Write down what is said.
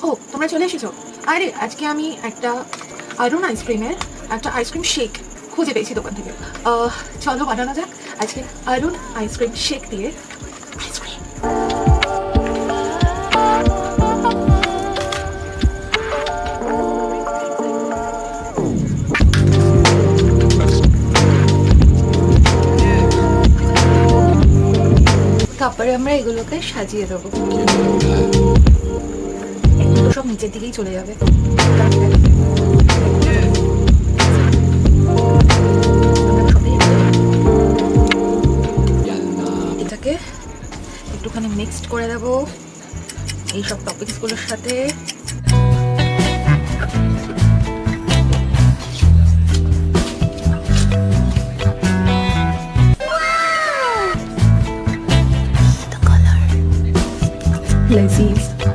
ও, তোমরা চলে এসেছো? আরে আজকে আমি একটা আরুণ আইসক্রিমের একটা আইসক্রিম শেক খুঁজে পেয়েছি দোকান থেকে। চলো বানানো যাক আজকে আরুণ আইসক্রিম শেক দিয়ে আইসক্রিম। তারপরে আমরা এগুলোকে সাজিয়ে দেবো, এগুলো সব নিচের দিকেই চলে যাবে। এটাকে একটুখানি মিক্সড করে দেবো এইসব টপিংসগুলোর সাথে। The color. Lazy.